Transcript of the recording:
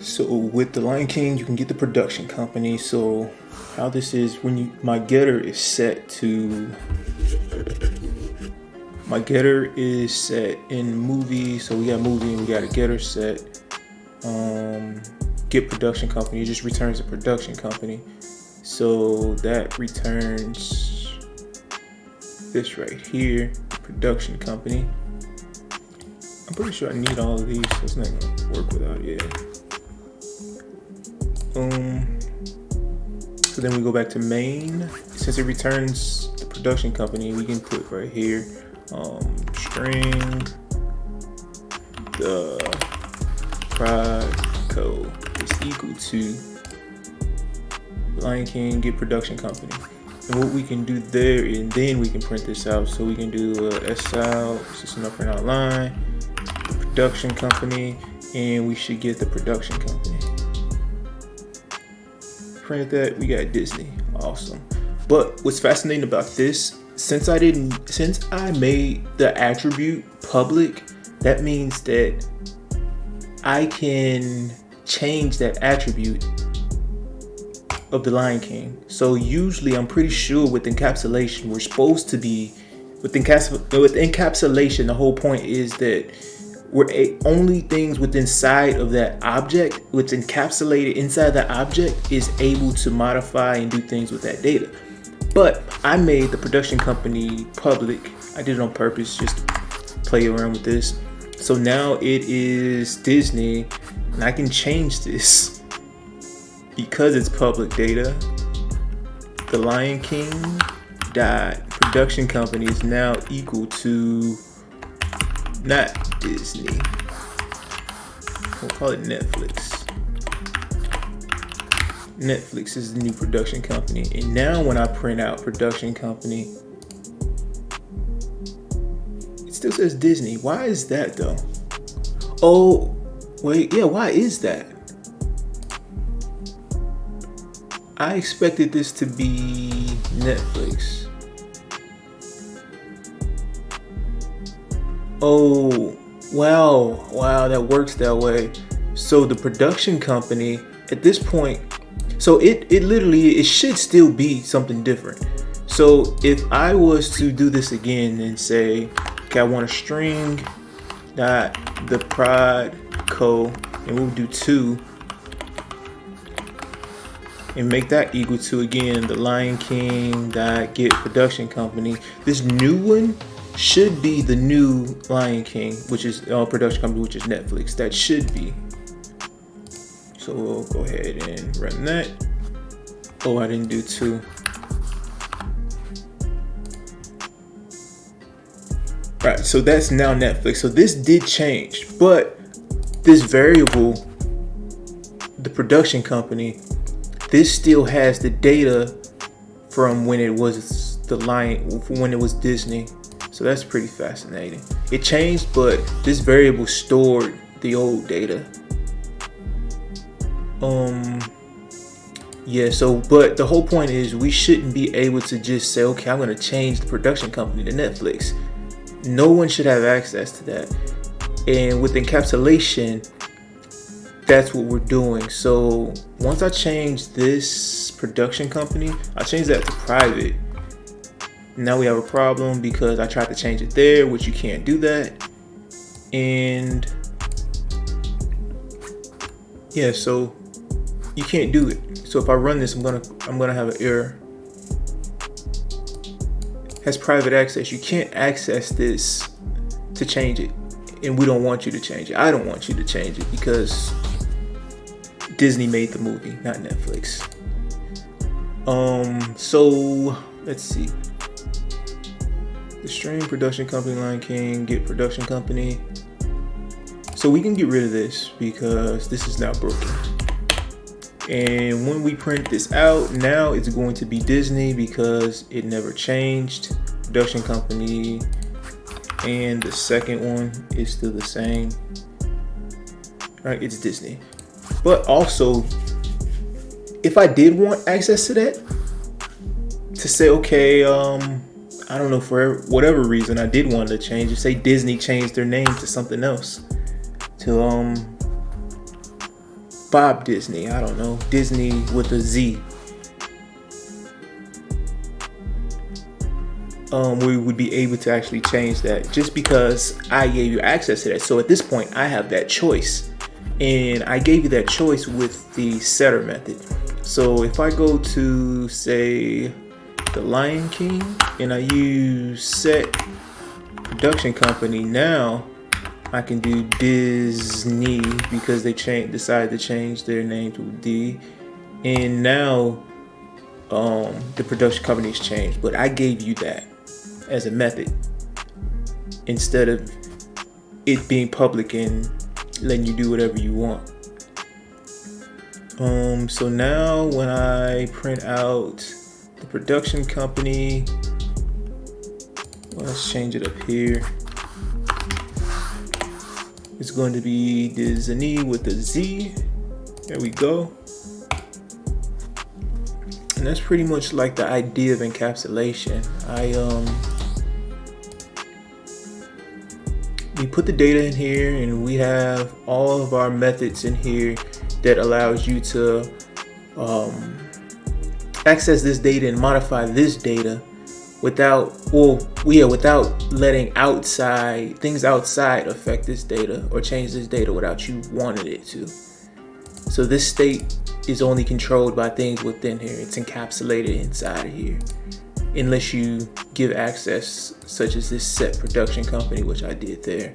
So with the Lion King, you can get the production company. So how this is, when my getter is set in movie. So we got movie and we got a getter set. Get production company, it just returns a production company. So that returns this right here, production company. I'm pretty sure I need all of these, so it's not gonna work without it. So then we go back to main. Since it returns the production company, we can put right here, string the prod code is equal to Lion King get production company. And what we can do there, and then we can print this out. So we can do S out, system out print out line, production company, and we should get the production company. Print that, we got Disney. Awesome. But what's fascinating about this, since I made the attribute public, that means that I can change that attribute of the Lion King. So usually, I'm pretty sure with encapsulation, we're supposed to be with encapsulation. The whole point is that we're only things within inside of that object, what's encapsulated inside that object, is able to modify and do things with that data. But I made the production company public. I did it on purpose, just to play around with this. So now it is Disney, and I can change this because it's public data. The Lion King dot production company is now equal to not Disney. We'll call it Netflix. Netflix is the new production company. And now when I print out production company, it still says Disney. Why is that though? Oh, wait, yeah, why is that? I expected this to be Netflix. Oh, wow, that works that way. So the production company at this point, so it should still be something different. So if I was to do this again and say, okay, I want a string dot the prod code, and we'll do 2, and make that equal to, again, the Lion King dot get production company. This new one should be the new Lion King, which is production company, which is Netflix. That should be. So we'll go ahead and run that. Oh, I didn't do 2. Right, so that's now Netflix. So this did change, but this variable, the production company, this still has the data from when it was when it was Disney. So that's pretty fascinating. It changed, but this variable stored the old data. Yeah, so, but the whole point is we shouldn't be able to just say, okay, I'm gonna change the production company to Netflix. No one should have access to that. And with encapsulation, that's what we're doing. So once I change this production company, I change that to private. Now we have a problem because I tried to change it there, which you can't do that. And yeah, so you can't do it. So if I run this, I'm gonna have an error. Has private access. You can't access this to change it, and we don't want you to change it. I don't want you to change it because Disney made the movie, not Netflix. So let's see. The string production company, Lion King, get production company. So we can get rid of this because this is now broken. And when we print this out, now it's going to be Disney because it never changed. Production company, and the second one is still the same. Right, it's Disney. But also, if I did want access to that, to say, okay, I don't know, for whatever reason, I did want to change it. Say Disney changed their name to something else. To Bob Disney, I don't know, Disney with a Z. We would be able to actually change that just because I gave you access to that. So at this point, I have that choice, and I gave you that choice with the setter method. So if I go to, say, the Lion King, and I use set production company, now I can do Disney because they decided to change their name to D, and now the production company's changed. But I gave you that as a method instead of it being public and letting you do whatever you want. So now when I print out the production company, well, let's change it up here. It's going to be Disney with a Z. There we go. And that's pretty much like the idea of encapsulation. We put the data in here, and we have all of our methods in here that allows you to access this data and modify this data without letting things outside affect this data or change this data without you wanting it to. So this state is only controlled by things within here. It's encapsulated inside of here, unless you give access, such as this set production company, which I did there.